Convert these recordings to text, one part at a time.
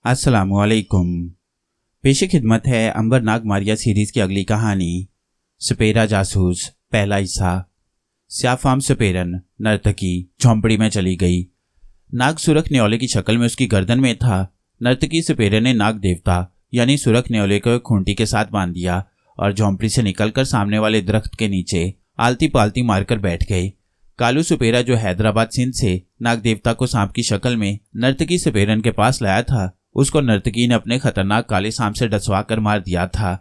अस्सलामुअलैकुम। पेशे खिदमत है अंबर नाग मारिया सीरीज की अगली कहानी सपेरा जासूस, पहला हिस्सा। स्याफाम सपेरन नर्तकी झोंपड़ी में चली गई। नाग सुरख न्योले की शक्ल में उसकी गर्दन में था। नर्तकी सपेरन ने नाग देवता यानी सुरख न्योले को खूंटी के साथ बांध दिया और झोंपड़ी से निकलकर सामने वाले दरख्त के नीचे आलती पालती मारकर बैठ गए। कालू सपेरा जो हैदराबाद सिंध से नाग देवता को सांप की शक्ल में नर्तकी सपेरन के पास लाया था, उसको नर्तकी ने अपने खतरनाक काले सांप से डसवा कर मार दिया था।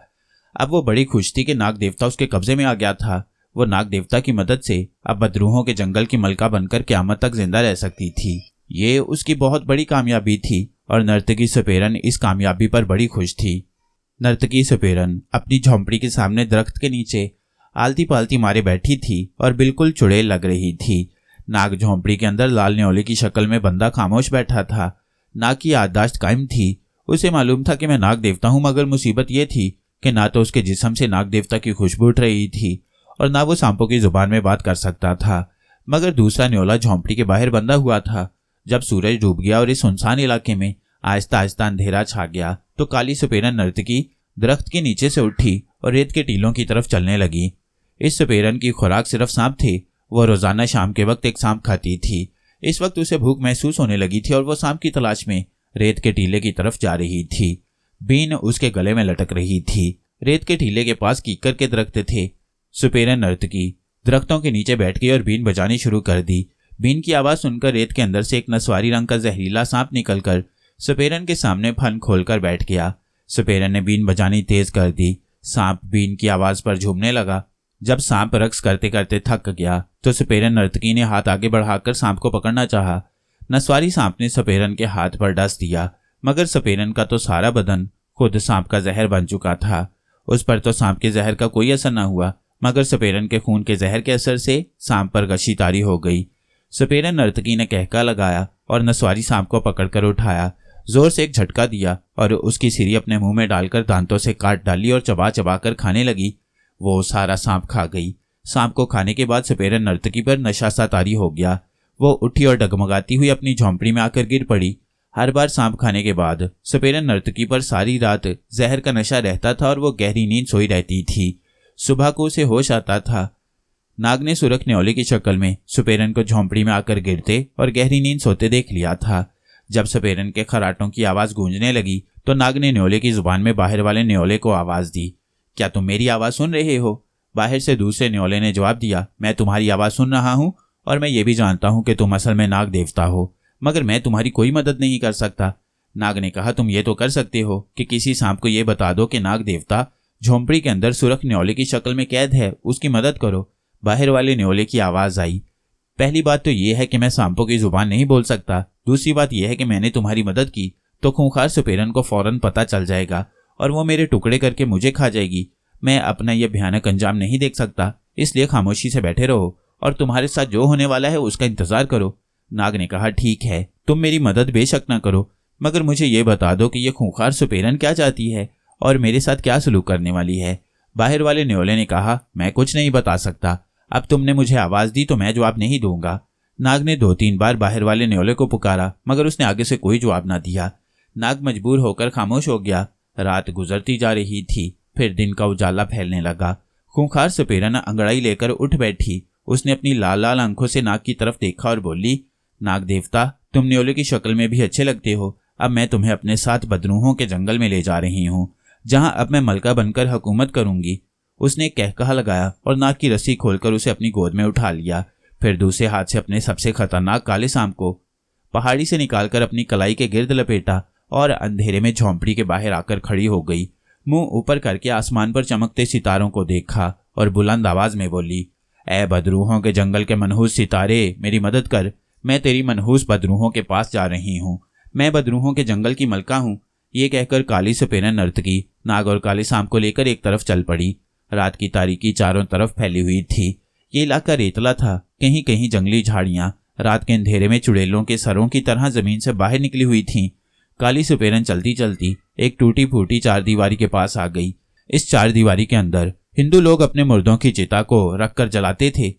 अब वो बड़ी खुश थी कि नाग देवता उसके कब्जे में आ गया था। वो नाग देवता की मदद से अब बदरूहों के जंगल की मलका बनकर क़यामत तक जिंदा रह सकती थी। ये उसकी बहुत बड़ी कामयाबी थी और नर्तकी सपेरन इस कामयाबी पर बड़ी खुश थी। नर्तकी सपेरन अपनी झोंपड़ी के सामने दरख्त के नीचे आलती पालती मारे बैठी थी और बिल्कुल चुड़ैल लग रही थी। नाग झोंपड़ी के अंदर लाल न्योले की शक्ल में बंदा खामोश बैठा था। नाग की याददाश्त कायम थी। उसे मालूम था कि मैं नाग देवता हूं, मगर मुसीबत यह थी कि ना तो उसके जिस्म से नाग देवता की खुशबू उठ रही थी और ना वो सांपों की जुबान में बात कर सकता था। मगर दूसरा न्योला झोंपड़ी के बाहर बंधा हुआ था। जब सूरज डूब गया और इस सुनसान इलाके में आहिस्ता आहिस्ता अंधेरा छा गया तो काली सपेरन नर्तकी दरख्त के नीचे से उठी और रेत के टीलों की तरफ चलने लगी। इस सपेरन की खुराक सिर्फ सांप थे। वह रोजाना शाम के वक्त एक सांप खाती थी। इस वक्त उसे भूख महसूस होने लगी थी और वो सांप की तलाश में रेत के टीले की तरफ जा रही थी। बीन उसके गले में लटक रही थी। रेत के टीले के पास कीकर के दरख्त थे। सपेरन नर्तकी दरख्तों के नीचे बैठ गई और बीन बजानी शुरू कर दी। बीन की आवाज सुनकर रेत के अंदर से एक नसवारी रंग का जहरीला सांप निकलकर सपेरन के सामने फन खोलकर बैठ गया। सपेरन ने बीन बजानी तेज कर दी। सांप बीन की आवाज पर झूमने लगा। जब सांप रक्स करते करते थक गया तो सपेरन नर्तकी ने हाथ आगे बढ़ाकर सांप को पकड़ना चाहा। नसवारी सांप ने सपेरन के हाथ पर डस दिया, मगर सपेरन का तो सारा बदन खुद सांप का जहर बन चुका था। उस पर तो सांप के जहर का कोई असर न हुआ, मगर सपेरन के खून के जहर के असर से सांप पर गशी तारी हो गई। सपेरन नर्तकी ने कहका लगाया और नसवारी सांप को पकड़कर उठाया। जोर से एक झटका दिया और उसकी सिरी अपने मुंह में डालकर दांतों से काट डाली और चबा चबा कर खाने लगी। वो सारा सांप खा गई। सांप को खाने के बाद सपेरन नर्तकी पर नशा सा तारी हो गया। वो उठी और डगमगाती हुई अपनी झोंपड़ी में आकर गिर पड़ी। हर बार सांप खाने के बाद सपेरन नर्तकी पर सारी रात जहर का नशा रहता था और वो गहरी नींद सोई रहती थी। सुबह को उसे होश आता था। नाग ने सुरख न्योले की शक्ल में सपेरन को झोंपड़ी में आकर गिरते और गहरी नींद सोते देख लिया था। जब सपेरन के खराटों की आवाज गूंजने लगी तो नाग ने न्योले की जुबान में बाहर वाले न्योले को आवाज दी। क्या तुम मेरी आवाज सुन रहे हो? बाहर से दूसरे न्योले ने जवाब दिया, मैं तुम्हारी आवाज सुन रहा हूं और मैं ये भी जानता हूं कि तुम असल में नाग देवता हो, मगर मैं तुम्हारी कोई मदद नहीं कर सकता। नाग ने कहा, तुम ये तो कर सकते हो कि किसी सांप को ये बता दो कि नाग देवता झोंपड़ी के अंदर सुरख न्योले की शक्ल में कैद है, उसकी मदद करो। बाहर वाले न्योले की आवाज आई, पहली बात तो यह है कि मैं सांपों की जुबान नहीं बोल सकता। दूसरी बात यह है कि मैंने तुम्हारी मदद की तो खूंखार सपेरन को फौरन पता चल जाएगा और वो मेरे टुकड़े करके मुझे खा जाएगी। मैं अपना यह भयानक अंजाम नहीं देख सकता, इसलिए खामोशी से बैठे रहो और तुम्हारे साथ जो होने वाला है उसका इंतजार करो। नाग ने कहा, ठीक है, तुम मेरी मदद बेशक न करो, मगर मुझे ये बता दो कि यह खूंखार सपेरन क्या चाहती है और मेरे साथ क्या सलूक करने वाली है। बाहर वाले न्योले ने कहा, मैं कुछ नहीं बता सकता। अब तुमने मुझे आवाज दी तो मैं जवाब नहीं दूंगा। नाग ने 2-3 बार बाहर वाले न्योले को पुकारा, मगर उसने आगे से कोई जवाब न दिया। नाग मजबूर होकर खामोश हो गया। रात गुजरती जा रही थी, फिर दिन का उजाला फैलने लगा। खूंखार सपेरन अंगड़ाई लेकर उठ बैठी। उसने अपनी लाल लाल आंखों से नाग की तरफ देखा और बोली, नाग देवता, तुम न्योले की शक्ल में भी अच्छे लगते हो। अब मैं तुम्हें अपने साथ बदरूहों के जंगल में ले जा रही हूँ, जहाँ अब मैं मलका बनकर हुकूमत करूंगी। उसने कहकहा लगाया और नाग की रस्सी खोलकर उसे अपनी गोद में उठा लिया। फिर दूसरे हाथ से अपने सबसे खतरनाक काले सांप को पहाड़ी से निकालकर अपनी कलाई के गिर्द लपेटा और अंधेरे में झोंपड़ी के बाहर आकर खड़ी हो गई। मुंह ऊपर करके आसमान पर चमकते सितारों को देखा और बुलंद आवाज में बोली, ऐ बदरूहों के जंगल के मनहूस सितारे, मेरी मदद कर। मैं तेरी मनहूस बदरूहों के पास जा रही हूँ। मैं बदरूहों के जंगल की मलका हूँ। ये कहकर काली सपेरन नर्तकी नाग और काले सांप को लेकर एक तरफ चल पड़ी। रात की तारीकी चारों तरफ फैली हुई थी। ये इलाका रेतला था, कहीं कहीं जंगली झाड़ियां रात के अंधेरे में चुड़ैलों के सरों की तरह जमीन से बाहर निकली हुई थीं। काली सपेरन चलती चलती एक टूटी फूटी चारदीवारी के पास आ गई। इस चारदीवारी के अंदर हिंदू लोग अपने मुर्दों की चिता को रखकर जलाते थे।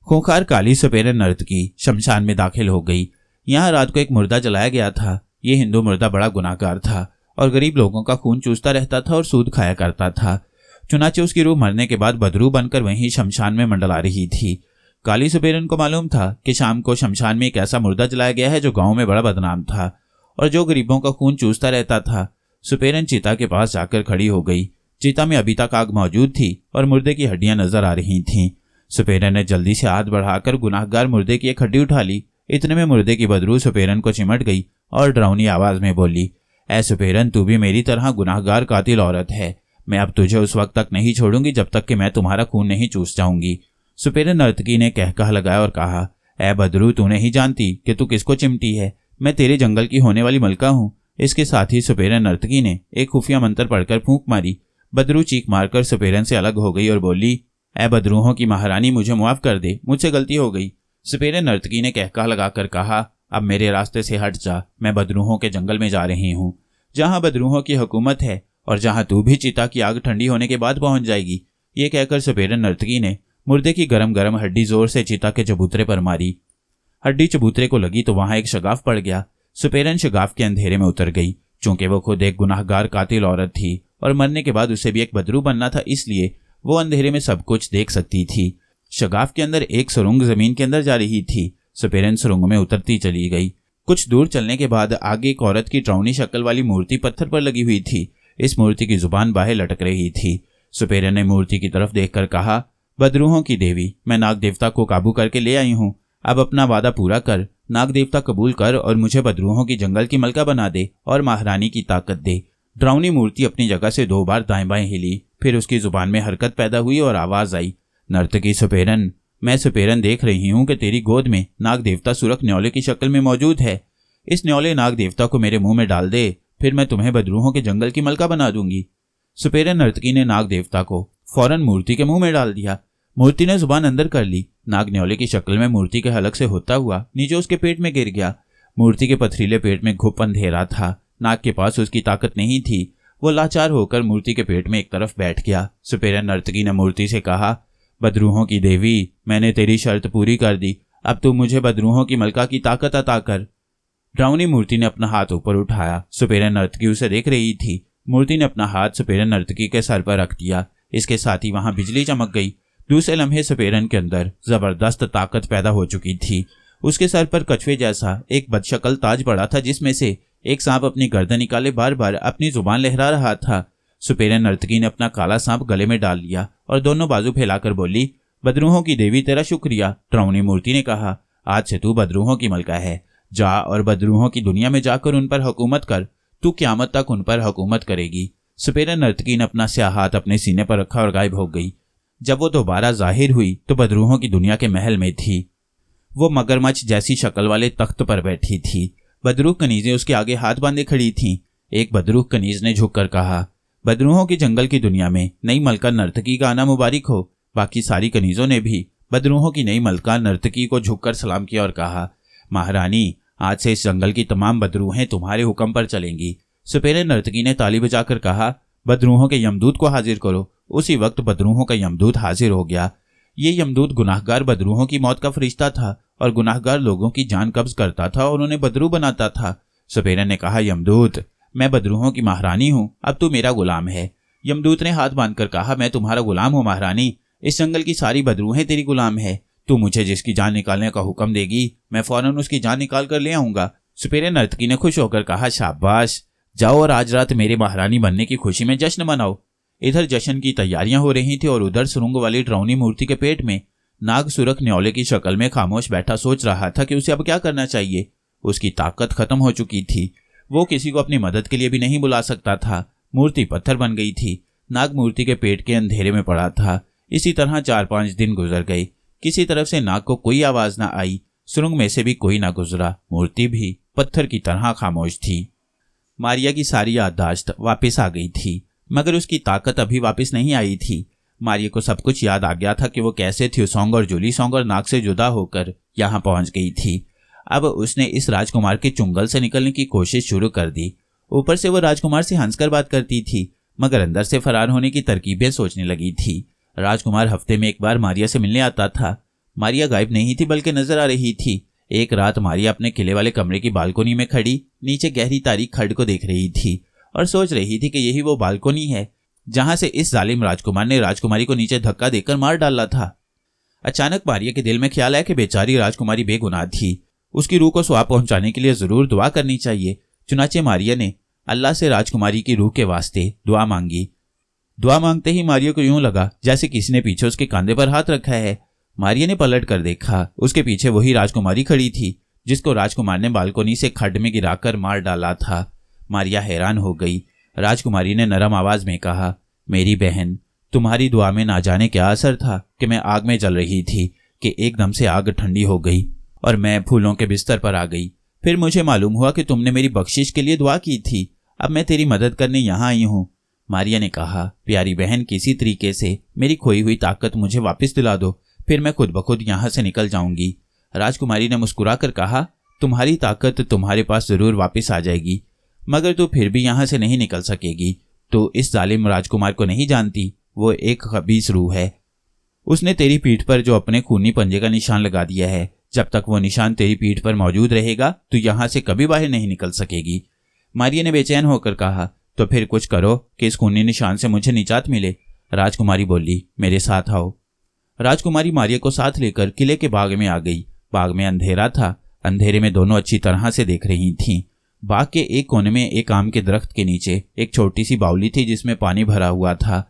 खूंखार काली सपेरन नर्तकी शमशान में दाखिल हो गई। यहाँ रात को एक मुर्दा जलाया गया था। ये हिंदू मुर्दा बड़ा गुनाहगार था और गरीब लोगों का खून चूसता रहता था और सूद खाया करता था। चुनाचे उसकी रूह मरने के बाद बदरू बनकर वहीं शमशान में मंडला रही थी। काली सुपेरन को मालूम था कि शाम को शमशान में एक ऐसा मुर्दा जलाया गया है जो गांव में बड़ा बदनाम था और जो गरीबों का खून चूसता रहता था। सुपेरन चिता के पास जाकर खड़ी हो गई। चिता में अभी तक आग मौजूद थी और मुर्दे की हड्डियां नजर आ रही थीं। सुपेरन ने जल्दी से हाथ बढ़ाकर गुनाहगार मुर्दे की एक हड्डी उठा ली। इतने में मुर्दे की बदरू सुपेरन को चिमट गई और डरावनी आवाज में बोली, ऐ सुपेरन, तू भी मेरी तरह गुनाहगार कातिल औरत है। मैं अब तुझे उस वक्त तक नहीं छोड़ूंगी जब तक कि मैं तुम्हारा खून नहीं चूस जाऊंगी। सुपेरन नर्तकी ने कहकहा लगाया और कहा, ऐ बदरू, तू नहीं जानती कि तू किसको चिमटी है। मैं तेरे जंगल की होने वाली मलका हूँ। इसके साथ ही सुपेरन नर्तकी ने एक खुफिया मंत्र पढ़कर फूंक मारी। बदरू चीख मारकर सुपेरन से अलग हो गई और बोली, ऐ बदरूहों की महारानी, मुझे मुआफ कर दे, मुझसे गलती हो गई। सुपेरन नर्तकी ने कहकहा लगाकर कहा, अब मेरे रास्ते से हट जा। मैं बदरूहों के जंगल में जा रही हूँ, जहाँ बदरूहों की हुकूमत है और जहाँ तू भी चिता की आग ठंडी होने के बाद पहुंच जाएगी। ये कहकर सुपेरन नर्तकी ने मुर्दे की गरम गरम हड्डी जोर से चिता के चबूतरे पर मारी। हड्डी चबूतरे को लगी तो वहां एक शगाफ पड़ गया। सुपेरन शगाफ के अंधेरे में उतर गई। चूंकि वो खुद एक गुनाहगार कातिल औरत थी और मरने के बाद उसे भी एक बदरू बनना था, इसलिए वो अंधेरे में सब कुछ देख सकती थी। शगाफ के अंदर एक सुरंग जमीन के अंदर जा रही थी। सुपेरन सुरंग में उतरती चली गई। कुछ दूर चलने के बाद आगे एक औरत की ड्राउनी शक्ल वाली मूर्ति पत्थर पर लगी हुई थी। इस मूर्ति की जुबान बाहर लटक रही थी। सुपेरन ने मूर्ति की तरफ देखकर कहा, बदरूहों की देवी, मैं नाग देवता को काबू करके ले आई हूँ। अब अपना वादा पूरा कर, नाग देवता कबूल कर और मुझे बदरूहों की जंगल की मलका बना दे और महारानी की ताकत दे। ड्राउनी मूर्ति अपनी जगह से 2 बार दाएं बाएं हिली। फिर उसकी जुबान में हरकत पैदा हुई और आवाज आई, नर्तकी सुपेरन, मैं सुपेरन देख रही हूँ कि तेरी गोद में नाग देवता सुरख न्योले की शक्ल में मौजूद है। इस न्योले नाग देवता को मेरे मुंह में डाल दे, फिर मैं तुम्हें बदरूहों के जंगल की मलका बना दूंगी। सुपेरन नर्तकी ने नाग देवता को फौरन मूर्ति के मुंह में डाल दिया। मूर्ति ने जुबान अंदर कर ली। नाग न्योले की शक्ल में मूर्ति के हलक से होता हुआ नीचे उसके पेट में गिर गया। मूर्ति के पथरीले पेट में घुप अंधेरा था। नाग के पास उसकी ताकत नहीं थी। वो लाचार होकर मूर्ति के पेट में एक तरफ बैठ गया। सुपेरन नर्तकी ने मूर्ति से कहा, बदरूहों की देवी, मैंने तेरी शर्त पूरी कर दी। अब तू मुझे बदरूहों की मलका की ताकत अता कर। ड्राउनी मूर्ति ने अपना हाथ ऊपर उठाया। सुपेरन नर्तकी उसे देख रही थी। मूर्ति ने अपना हाथ सुपेरन नर्तकी के सर पर रख दिया। इसके साथ ही वहां बिजली चमक गई। दूसरे लम्हे सुपेरन के अंदर जबरदस्त ताकत पैदा हो चुकी थी। उसके सर पर कछुए जैसा एक बदशक्ल ताज पड़ा था, जिसमें से एक सांप अपनी गर्दन निकाले बार बार अपनी जुबान लहरा रहा था। सुपेरन नर्तकी ने अपना काला सांप गले में डाल लिया और दोनों बाजू फैलाकर बोली, बदरूहों की देवी, तेरा शुक्रिया। ड्राउनी मूर्ति ने कहा, आज से तू बदरूहों की मलका है। जा और बदरूहों की दुनिया में जाकर उन पर हुकूमत कर। तू क़यामत तक उन पर हुकूमत करेगी। सुपेरन नर्तकी ने अपना स्याह हाथ अपने सीने पर रखा और गायब हो गई। जब वो दोबारा जाहिर हुई तो बदरूहों की दुनिया के महल में थी। वो मगरमच्छ जैसी शक्ल वाले तख्त पर बैठी थी। बदरूह कनीजें उसके आगे हाथ बांधे खड़ी थीं। एक बदरूह कनीज ने झुककर कहा, बदरूहों की जंगल की दुनिया में नई मलका नर्तकी का आना मुबारक हो। बाकी सारी कनीजों ने भी बदरूहों की नई मलका नर्तकी को झुककर सलाम किया और कहा, महारानी, आज से इस जंगल की तमाम बदरूहें तुम्हारे हुक्म पर चलेंगी। सुपेरन नर्तकी ने ताली बजाकर कहा, बदरूहों के यमदूत को हाजिर करो। उसी वक्त बदरूहों का यमदूत हाजिर हो गया। ये यमदूत गुनाहगार बदरूहों की मौत का फरिश्ता था और गुनाहगार लोगों की जान कब्ज करता था और उन्हें बदरू बनाता था। सुपेरन ने कहा, यमदूत, मैं बदरूहों की महारानी हूँ, अब तू मेरा गुलाम है। यमदूत ने हाथ बांधकर कहा, मैं तुम्हारा गुलाम हूँ महारानी। इस जंगल की सारी बदरूहें तेरी गुलाम है। तू मुझे जिसकी जान निकालने का हुक्म देगी, मैं फौरन उसकी जान निकाल कर ले आऊंगा। सुपेरन नर्तकी ने खुश होकर कहा, शाबाश, जाओ और आज रात मेरे महारानी बनने की खुशी में जश्न मनाओ। इधर जश्न की तैयारियां हो रही थी और उधर सुरंग वाली ड्राउनी मूर्ति के पेट में नाग सुरख न्योले की शक्ल में खामोश बैठा सोच रहा था कि उसे अब क्या करना चाहिए। उसकी ताकत खत्म हो चुकी थी। वो किसी को अपनी मदद के लिए भी नहीं बुला सकता था। मूर्ति पत्थर बन गई थी। नाग मूर्ति के पेट के अंधेरे में पड़ा था। इसी तरह 4-5 दिन गुजर गए। किसी तरफ से नाग को कोई आवाज ना आई। सुरंग में से भी कोई ना गुजरा। मूर्ति भी पत्थर की तरह खामोश थी। मारिया की सारी याददाश्त वापस आ गई थी, मगर उसकी ताकत अभी वापस नहीं आई थी। मारिया को सब कुछ याद आ गया था कि वो कैसे थ्यूसोंग और जूली सोंग और नाग से जुदा होकर यहाँ पहुंच गई थी। अब उसने इस राजकुमार के चुंगल से निकलने की कोशिश शुरू कर दी। ऊपर से वो राजकुमार से हंसकर बात करती थी, मगर अंदर से फरार होने की तरकीबें सोचने लगी थी। राजकुमार हफ्ते में एक बार मारिया से मिलने आता था। मारिया गायब नहीं थी बल्कि नजर आ रही थी। एक रात मारिया अपने किले वाले कमरे की बालकोनी में खड़ी नीचे गहरी तारीख खड्ड को देख रही थी और सोच रही थी कि यही वो बालकोनी है जहां से इस जालिम राजकुमार ने राजकुमारी को नीचे धक्का देकर मार डाला था। अचानक मारिया के दिल में ख्याल आया कि बेचारी राजकुमारी बेगुनाह थी, उसकी रूह को स्वाब पहुंचाने के लिए जरूर दुआ करनी चाहिए। चुनाचे मारिया ने अल्लाह से राजकुमारी की रूह के वास्ते दुआ मांगी। दुआ मांगते ही मारिया को यूं लगा जैसे किसी ने पीछे उसके कंधे पर हाथ रखा है। मारिया ने पलट कर देखा, उसके पीछे वही राजकुमारी खड़ी थी जिसको राजकुमार ने बालकोनी से खड्ड में गिराकर मार डाला था। मारिया हैरान हो गई। राजकुमारी ने नरम आवाज में कहा, मेरी बहन, तुम्हारी दुआ में ना जाने क्या असर था कि मैं आग में जल रही थी कि एकदम से आग ठंडी हो गई और मैं फूलों के बिस्तर पर आ गई। फिर मुझे मालूम हुआ कि तुमने मेरी बख्शिश के लिए दुआ की थी। अब मैं तेरी मदद करने यहाँ आई हूँ। मारिया ने कहा, प्यारी बहन, किसी तरीके से मेरी खोई हुई ताकत मुझे वापस दिला दो, फिर मैं खुद ब खुद यहाँ से निकल जाऊंगी। राजकुमारी ने मुस्कुराकर कहा, तुम्हारी ताकत तुम्हारे पास जरूर वापस आ जाएगी, मगर तू फिर भी यहाँ से नहीं निकल सकेगी। तो इस जालिम राजकुमार को नहीं जानती, वो एक खबीस रूह है। उसने तेरी पीठ पर जो अपने खूनी पंजे का निशान लगा दिया है, जब तक वो निशान तेरी पीठ पर मौजूद रहेगा तो यहाँ से कभी बाहर नहीं निकल सकेगी। मारिया ने बेचैन होकर कहा, तो फिर कुछ करो कि इस खूनी निशान से मुझे निजात मिले। राजकुमारी बोली, मेरे साथ आओ। राजकुमारी मारिया को साथ लेकर किले के बाग में आ गई। बाग में अंधेरा था। अंधेरे में दोनों अच्छी तरह से देख रही थीं। बाग के एक कोने में एक आम के दरख्त के नीचे एक छोटी सी बावली थी जिसमें पानी भरा हुआ था।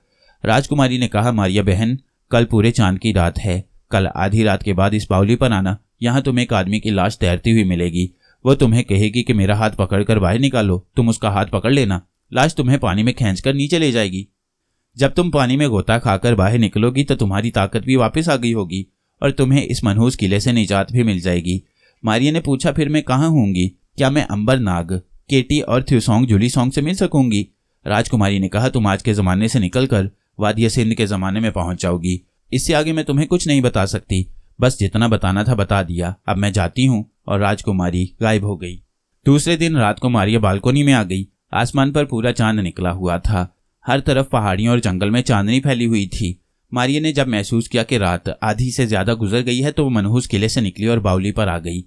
राजकुमारी ने कहा, मारिया बहन, कल पूरे चांद की रात है। कल आधी रात के बाद इस बावली पर आना। यहाँ तुम्हें एक आदमी की लाश तैरती हुई मिलेगी। वो तुम्हें कहेगी कि मेरा हाथ पकड़कर बाहर निकालो। तुम उसका हाथ पकड़ लेना। लाश तुम्हें पानी में खींचकर नीचे ले जाएगी। जब तुम पानी में गोता खाकर बाहर निकलोगी तो तुम्हारी ताकत भी वापस आ गई होगी और तुम्हें इस मनहूस किले से निजात भी मिल जाएगी। मारिया ने पूछा, फिर मैं कहाँ होंगी? क्या मैं अंबर नाग, केटी और थ्यूसोंग जुलीसोंग से मिल सकूंगी? राजकुमारी ने कहा, तुम आज के ज़माने से निकलकर वादिया सिंध के ज़माने में पहुंच जाओगी। इससे आगे मैं तुम्हें कुछ नहीं बता सकती। बस जितना बताना था बता दिया। अब मैं जाती हूँ। और राजकुमारी गायब हो गई। दूसरे दिन रात को मारिया बालकोनी में आ गई। आसमान पर पूरा चांद निकला हुआ था। हर तरफ पहाड़ियों और जंगल में चांदनी फैली हुई थी। मारिया ने जब महसूस किया कि रात आधी से ज्यादा गुजर गई है तो वो मनहूस किले से निकली और बावली पर आ गई।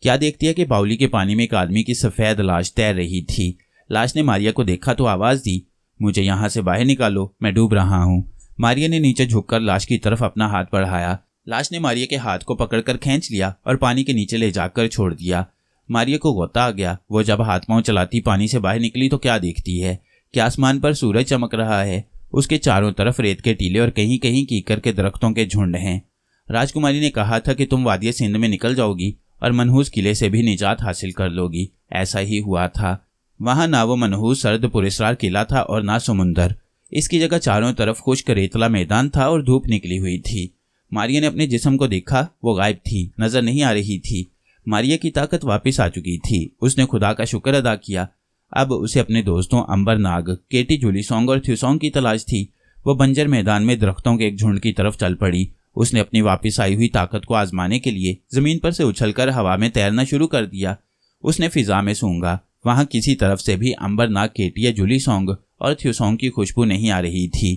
क्या देखती है कि बावली के पानी में एक आदमी की सफेद लाश तैर रही थी। लाश ने मारिया को देखा तो आवाज दी, मुझे यहाँ से बाहर निकालो, मैं डूब रहा हूँ। मारिया ने नीचे झुककर लाश की तरफ अपना हाथ बढ़ाया। लाश ने मारिया के हाथ को पकड़कर खींच लिया और पानी के नीचे ले जाकर छोड़ दिया। मारिया को गोता आ गया। वो जब हाथ पांव चलाती पानी से बाहर निकली तो क्या देखती है कि आसमान पर सूरज चमक रहा है। उसके चारों तरफ रेत के टीले और कहीं कहीं कीकर के दरख्तों के झुंड हैं। राजकुमारी ने कहा था कि तुम वादिया सिंध में निकल जाओगी और मनहूस किले से भी निजात हासिल कर लोगी। ऐसा ही हुआ था। वहां ना वो मनहूस सर्द पुरस्कार किला था और ना समुंदर। इसकी जगह चारों तरफ खुश्क रेतला मैदान था और धूप निकली हुई थी। मारिया ने अपने जिस्म को देखा, वो गायब थी, नजर नहीं आ रही थी। मारिया की ताकत वापस आ चुकी थी। उसने खुदा का शुक्र अदा किया। अब उसे अपने दोस्तों अंबर नाग, केटी जुलीसोंग और थ्यूसोंग की तलाश थी। वो बंजर मैदान में दरख्तों के एक झुंड की तरफ चल पड़ी। उसने अपनी वापस आई हुई ताकत को आजमाने के लिए जमीन पर से उछलकर हवा में तैरना शुरू कर दिया। उसने फिजा में सूंघा। वहां किसी तरफ से भी अंबर नाग, केटी या जुलीसोंग और थ्यूसोंग की खुशबू नहीं आ रही थी।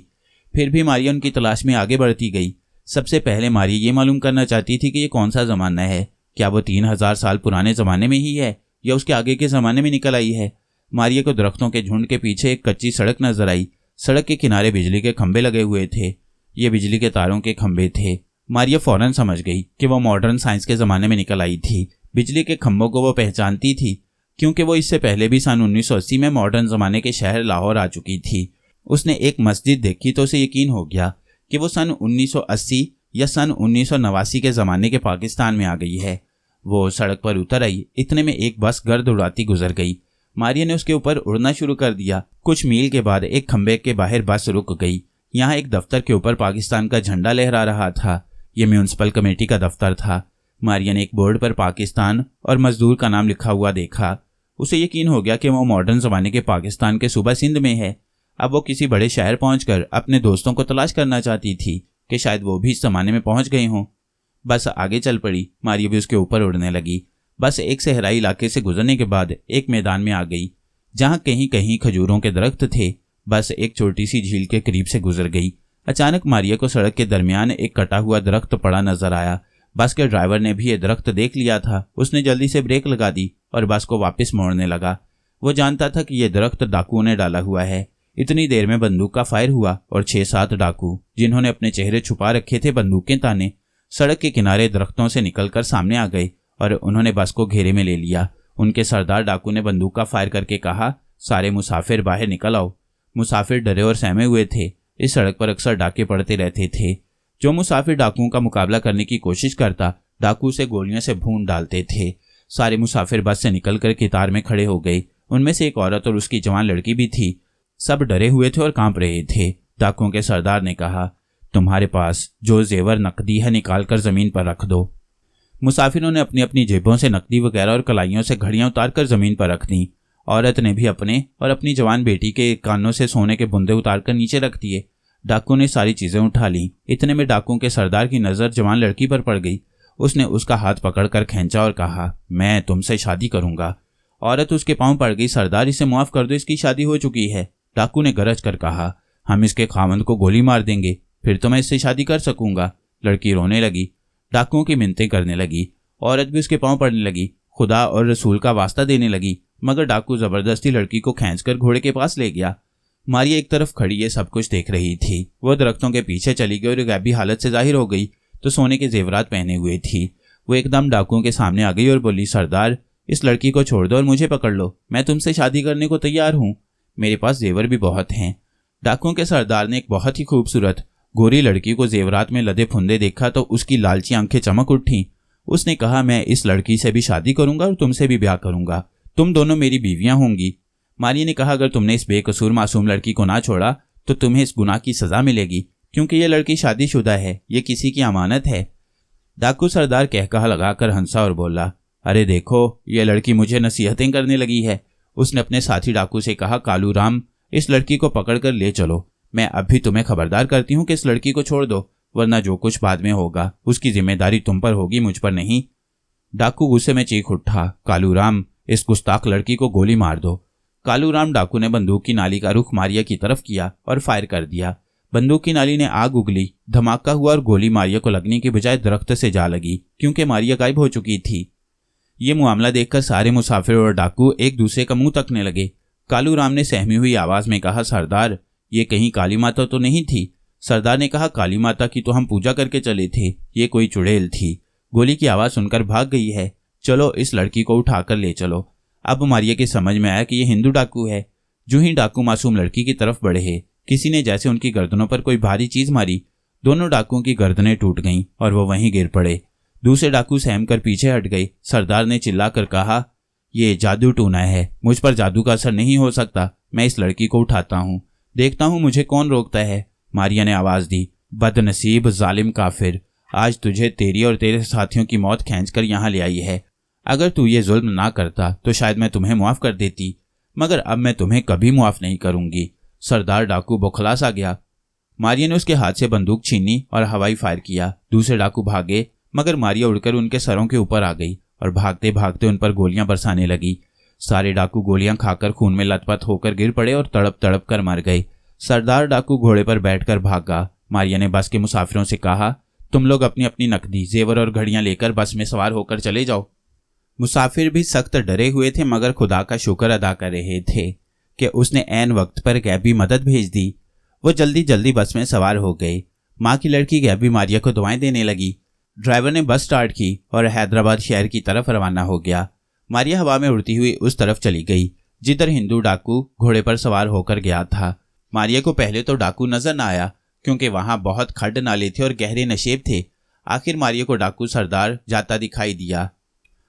फिर भी मारिया उनकी तलाश में आगे बढ़ती गई। सबसे पहले मारिया ये मालूम करना चाहती थी कि ये कौन सा जमाना है। क्या वो 3000 साल पुराने जमाने में ही है या उसके आगे के जमाने में निकल आई है। मारिया को दरख्तों के झुंड के पीछे एक कच्ची सड़क नजर आई। सड़क के किनारे बिजली के खंभे लगे हुए थे। ये बिजली के तारों के खंभे थे। मारिया फौरन समझ गई कि वो मॉडर्न साइंस के जमाने में निकल आई थी। बिजली के खंभों को वो पहचानती थी क्योंकि वो इससे पहले भी सन 1980 में मॉडर्न जमाने के शहर लाहौर आ चुकी थी। उसने एक मस्जिद देखी तो उसे यकीन हो गया कि वो सन 1980 या सन 1989 के ज़माने के पाकिस्तान में आ गई है। वो सड़क पर उतर आई। इतने में एक बस गर्द उड़ाती गुजर गई। मारिया ने उसके ऊपर उड़ना शुरू कर दिया। कुछ मील के बाद एक खंबे के बाहर बस रुक गई। यहाँ एक दफ्तर के ऊपर पाकिस्तान का झंडा लहरा रहा था। यह म्यूनसिपल कमेटी का दफ्तर था। मारिया ने एक बोर्ड पर पाकिस्तान और मजदूर का नाम लिखा हुआ देखा। उसे यकीन हो गया कि वो मॉडर्न ज़माने के पाकिस्तान के सूबा सिंध में है। अब वो किसी बड़े शहर पहुंचकर अपने दोस्तों को तलाश करना चाहती थी कि शायद वो भी इस ज़माने में पहुंच गए हों। बस आगे चल पड़ी। मारिया भी उसके ऊपर उड़ने लगी। बस एक सहराई इलाके से गुजरने के बाद एक मैदान में आ गई जहां कहीं कहीं खजूरों के दरख्त थे। बस एक छोटी सी झील के करीब से गुजर गई। अचानक मारिया को सड़क के दरमियान एक कटा हुआ दरख्त पड़ा नजर आया। बस के ड्राइवर ने भी ये दरख्त देख लिया था। उसने जल्दी से ब्रेक लगा दी और बस को वापस मोड़ने लगा। वो जानता था कि यह दरख्त डाकुओं ने डाला हुआ है। इतनी देर में बंदूक का फायर हुआ और 6-7 डाकू, जिन्होंने अपने चेहरे छुपा रखे थे बंदूकें ताने, सड़क के किनारे दरख्तों से निकलकर सामने आ गए और उन्होंने बस को घेरे में ले लिया। उनके सरदार डाकू ने बंदूक का फायर करके कहा, सारे मुसाफिर बाहर निकल आओ। मुसाफिर डरे और सहमे हुए थे। इस सड़क पर अक्सर डाके पड़ते रहते थे। जो मुसाफिर डाकुओं का मुकाबला करने की कोशिश करता, डाकू उसे गोलियों से भून डालते थे। सारे मुसाफिर बस से निकलकर कतार में खड़े हो गए। उनमें से एक औरत और उसकी जवान लड़की भी थी। सब डरे हुए थे और कांप रहे थे। डाकुओं के सरदार ने कहा, तुम्हारे पास जो जेवर नकदी है निकाल कर जमीन पर रख दो। मुसाफिरों ने अपनी अपनी जेबों से नकदी वगैरह और कलाइयों से घड़ियां उतार कर जमीन पर रख दी। औरत ने भी अपने और अपनी जवान बेटी के कानों से सोने के बुंदे उतार कर नीचे रख दिए। डाकू ने सारी चीजें उठा ली। इतने में डाकुओं के सरदार की नजर जवान लड़की पर पड़ गई। उसने उसका हाथ पकड़कर खींचा और कहा, मैं तुमसे शादी करूंगा। औरत उसके पांव पड़ गई। सरदार, इसे माफ कर दो, इसकी शादी हो चुकी है। डाकू ने गरज कर कहा, हम इसके खामंद को गोली मार देंगे, फिर तो मैं इससे शादी कर सकूंगा। लड़की रोने लगी, डाकुओं की मिन्नतें करने लगी। औरत भी उसके पांव पड़ने लगी, खुदा और रसूल का वास्ता देने लगी। मगर डाकू जबरदस्ती लड़की को खींचकर घोड़े के पास ले गया। मारिया एक तरफ खड़ी ये सब कुछ देख रही थी। वो दरख्तों के पीछे चली गई और गैबी हालत से जाहिर हो गई तो सोने के जेवरात पहने हुए थी। वो एकदम डाकुओं के सामने आ गई और बोली, सरदार, इस लड़की को छोड़ दो और मुझे पकड़ लो। मैं तुमसे शादी करने को तैयार हूँ। मेरे पास जेवर भी बहुत हैं। डाकुओं के सरदार ने एक बहुत ही खूबसूरत गोरी लड़की को जेवरात में लदे फुंदे देखा तो उसकी लालची आंखें चमक उठी। उसने कहा, मैं इस लड़की से भी शादी करूंगा और तुमसे भी ब्याह करूंगा। तुम दोनों मेरी बीवियां होंगी। मारिया ने कहा, अगर तुमने इस बेकसूर मासूम लड़की को ना छोड़ा तो तुम्हें इस गुनाह की सजा मिलेगी, क्योंकि यह लड़की शादीशुदा है, ये किसी की अमानत है। डाकू सरदार कहकहा लगाकर हंसा और बोला, अरे देखो, यह लड़की मुझे नसीहतें करने लगी है। उसने अपने साथी डाकू से कहा, कालू राम, इस लड़की को पकड़कर ले चलो। मैं अभी तुम्हें खबरदार करती हूँ कि इस लड़की को छोड़ दो, वरना जो कुछ बाद में होगा उसकी जिम्मेदारी तुम पर होगी, मुझ पर नहीं। डाकू गुस्से में चीख उठा, कालू राम, इस गुस्ताख लड़की को गोली मार दो। कालू राम डाकू ने बंदूक की नाली का रुख मारिया की तरफ किया और फायर कर दिया। बंदूक की नाली ने आग उगली, धमाका हुआ और गोली मारिया को लगने की बजाय दरख्त से जा लगी, क्योंकि मारिया गायब हो चुकी थी। ये मामला देखकर सारे मुसाफिर और डाकू एक दूसरे का मुंह तकने लगे। कालू राम ने सहमी हुई आवाज में कहा, सरदार, ये कहीं काली माता तो नहीं थी? सरदार ने कहा, काली माता की तो हम पूजा करके चले थे, ये कोई चुड़ैल थी। गोली की आवाज सुनकर भाग गई है। चलो इस लड़की को उठाकर ले चलो। अब मारिया की समझ में आया कि ये हिंदू डाकू है। जो ही डाकू मासूम लड़की की तरफ बढ़े, किसी ने जैसे उनकी गर्दनों पर कोई भारी चीज मारी। दोनों डाकुओं की गर्दनें टूट गईं और वो वहीं गिर पड़े। दूसरे डाकू सहम कर पीछे हट गए। सरदार ने चिल्लाकर कहा, ये जादू टूना है, मुझ पर जादू का असर नहीं हो सकता। मैं इस लड़की को उठाता हूँ, देखता हूँ मुझे कौन रोकता है। मारिया ने आवाज दी, बदनसीब जालिम काफिर, आज तुझे तेरी और तेरे साथियों की मौत खींचकर यहाँ ले आई है। अगर तू ये जुल्म ना करता तो शायद मैं तुम्हें मुआफ कर देती, मगर अब मैं तुम्हें कभी मुआफ नहीं करूंगी। सरदार डाकू बौखला सा गया। मारिया ने उसके हाथ से बंदूक छीनी और हवाई फायर किया। दूसरे डाकू भागे, मगर मारिया उड़कर उनके सरों के ऊपर आ गई और भागते भागते उन पर गोलियां बरसाने लगी। सारे डाकू गोलियां खाकर खून में लथपथ होकर गिर पड़े और तड़प तड़प कर मर गए। सरदार डाकू घोड़े पर बैठकर भागा। मारिया ने बस के मुसाफिरों से कहा, तुम लोग अपनी अपनी नकदी, जेवर और घड़ियां लेकर बस में सवार होकर चले जाओ। मुसाफिर भी सख्त डरे हुए थे, मगर खुदा का शुक्र अदा कर रहे थे कि उसने ऐन वक्त पर गैबी मदद भेज दी। वो जल्दी जल्दी बस में सवार हो गए। माँ की लड़की गैबी मारिया को दुआएं देने लगी। ड्राइवर ने बस स्टार्ट की और हैदराबाद शहर की तरफ रवाना हो गया। मारिया हवा में उड़ती हुई उस तरफ चली गई जिधर हिंदू डाकू घोड़े पर सवार होकर गया था। मारिया को पहले तो डाकू नजर न आया, क्योंकि वहां बहुत खड्ड नाले थे और गहरे नशेब थे। आखिर मारिया को डाकू सरदार जाता दिखाई दिया।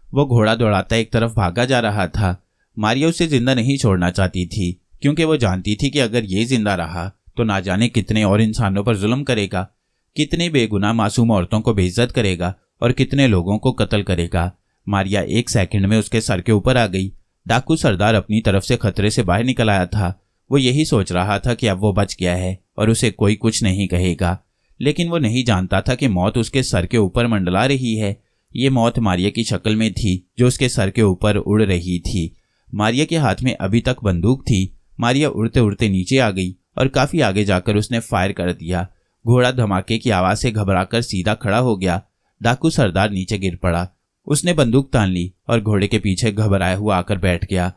वो घोड़ा दौड़ाता एक तरफ भागा जा रहा था। मारिया उसे जिंदा नहीं छोड़ना चाहती थी, क्योंकि वो जानती थी कि अगर ये जिंदा रहा तो ना जाने कितने और इंसानों पर जुल्म करेगा, कितने बेगुनाह मासूम औरतों को बेइज्जत करेगा और कितने लोगों को कत्ल करेगा। मारिया एक सेकंड में उसके सर के ऊपर आ गई। डाकू सरदार अपनी तरफ से खतरे से बाहर निकल आया था। वो यही सोच रहा था कि अब वो बच गया है और उसे कोई कुछ नहीं कहेगा, लेकिन वो नहीं जानता था कि मौत उसके सर के ऊपर मंडला रही है। ये मौत मारिया की शक्ल में थी, जो उसके सर के ऊपर उड़ रही थी। मारिया के हाथ में अभी तक बंदूक थी। मारिया उड़ते उड़ते नीचे आ गई और काफी आगे जाकर उसने फायर कर दिया। घोड़ा धमाके की आवाज से घबराकर सीधा खड़ा हो गया। डाकू सरदार नीचे गिर पड़ा। उसने बंदूक तान ली और घोड़े के पीछे घबराया हुआ आकर बैठ गया।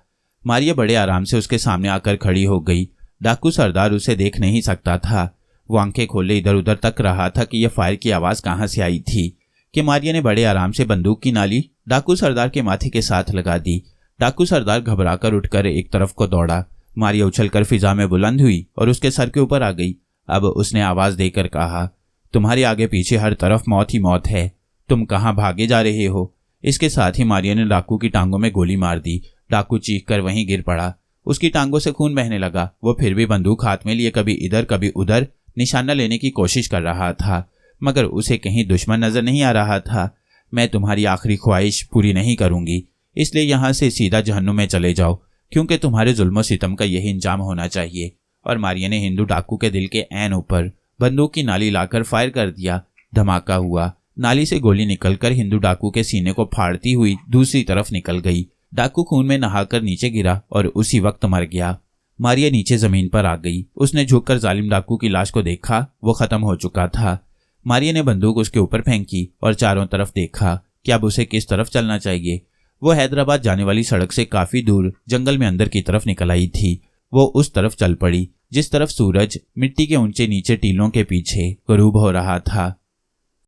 मारिया बड़े आराम से उसके सामने आकर खड़ी हो गई। डाकू सरदार उसे देख नहीं सकता था। वो आंखें खोले इधर उधर तक रहा था कि यह फायर की आवाज कहां से आई थी कि मारिया ने बड़े आराम से बंदूक की नाली डाकू सरदार के माथे के साथ लगा दी। डाकू सरदार घबराकर उठकर एक तरफ को दौड़ा। मारिया उछलकर फिजा में बुलंद हुई और उसके सर के ऊपर आ गई। अब उसने आवाज देकर कहा, तुम्हारे आगे पीछे हर तरफ मौत ही मौत है, तुम कहां भागे जा रहे हो? इसके साथ ही मारिया ने डाकू की टांगों में गोली मार दी। डाकू चीख कर वहीं गिर पड़ा। उसकी टांगों से खून बहने लगा। वो फिर भी बंदूक हाथ में लिए कभी इधर कभी उधर निशाना लेने की कोशिश कर रहा था, मगर उसे कहीं दुश्मन नजर नहीं आ रहा था। मैं तुम्हारी आखिरी ख्वाहिश पूरी नहीं करूंगी, इसलिए यहां से सीधा जहन्नुम में चले जाओ, क्योंकि तुम्हारे जुल्म सितम का यही इंजाम होना चाहिए। और मारिया ने हिंदू डाकू के दिल के ऐन ऊपर बंदूक की नाली लाकर फायर कर दिया। धमाका हुआ। नाली से गोली निकलकर हिंदू डाकू के सीने को फाड़ती हुई दूसरी तरफ निकल गई। डाकू खून में नहाकर नीचे गिरा और उसी वक्त मर गया। मारिया नीचे जमीन पर आ गई। उसने झुककर जालिम डाकू की लाश को देखा। वो खत्म हो चुका था। मारिया ने बंदूक उसके ऊपर फेंकी और चारों तरफ देखा कि अब उसे किस तरफ चलना चाहिए। वो हैदराबाद जाने वाली सड़क से काफी दूर जंगल में अंदर की तरफ निकल आई थी। वो उस तरफ चल पड़ी जिस तरफ सूरज मिट्टी के ऊंचे नीचे टीलों के पीछे गरूब हो रहा था।